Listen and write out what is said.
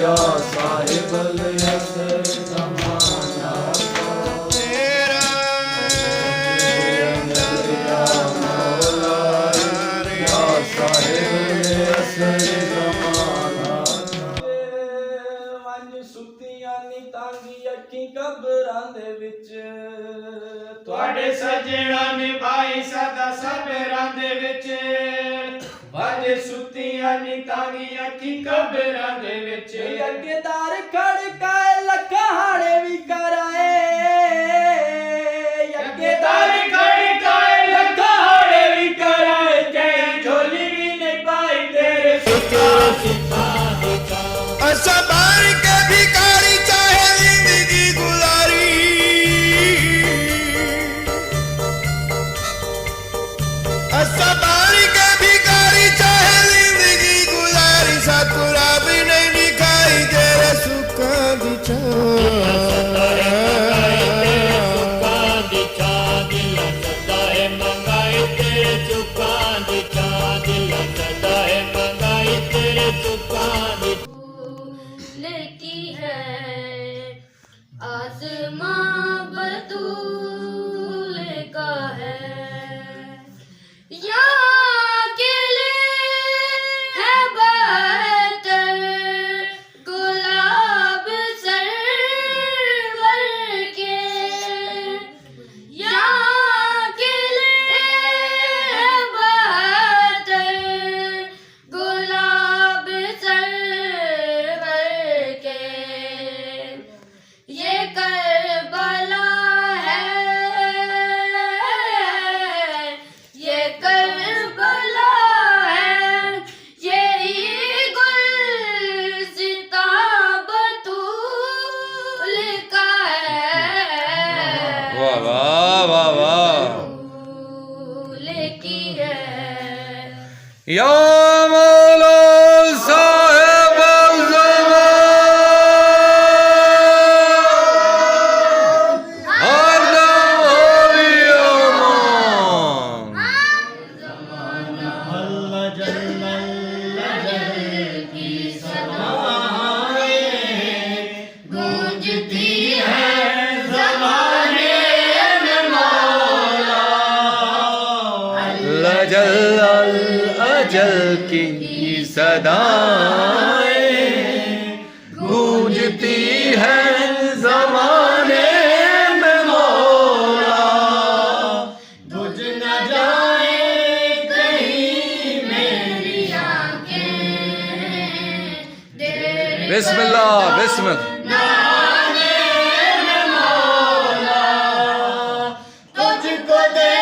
या साहिब असर ज़माना तेरा या मौला या साहिब असर ज़माना वंज सुतियां नी तांगी अखी कबरां दे विच ਤੁਹਾਡੇ ਸੱਜਣਾ ਨਿਭਾਈ ਸਦਾ ਸਬਰਾਂ ਦੇ ਵਿੱਚ ਵਾਜੇ ਸੁੱਤੀਆਂ ਨੀ ਤਾਂਗੀ ਅੱਖੀ ਕਬਰਾਂ ਦੇ ਵਿੱਚ ਅੱਗੇਦਾਰ ਖੜਕਾਏ ਲੱਖਾਂ ਹਾੜੇ ਵੀ ਕਰਾਏ ਅੱਗੇਦਾਰ ਖੜਕਾਏ ਲੱਖਾਂ ਹਾੜੇ ਵੀ ਕਰਾਏ ਕਈ ਝੋਲੀ ਵੀ ਨਹੀਂ ਪਾਈ ਤੇਰੇ ਸੁੱਤਾ ਸਿੱਤਾ ऐसा बार के भिखारी चाहे जिंदगी गुजारी ऐसा बार के भिखारी चाहे जिंदगी गुजारी सतुरा भी नहीं दिखाई तेरे सुखा दी लेती है आसमां बतूल का है यहाँ के लिए है बहतर गुलाब सरवर के यहाँ के लिए है बहतर गुलाब सरवर के ये करबला है ये करबला है यही गुलसिता बतूल का है वाह वाह वाह वाह बतूल की है या मौला साहिब ज़माना हरदम होवी अमान गूंजती है ज़माने में मौला लजल अल अजल की सदाएं गूंजती है ज़माने में मौला बुझ न जाए कहीं मेरी आंखें देर बिस्मिल्लाह बिस्मिल्लाह नाने में मौला तुझको दे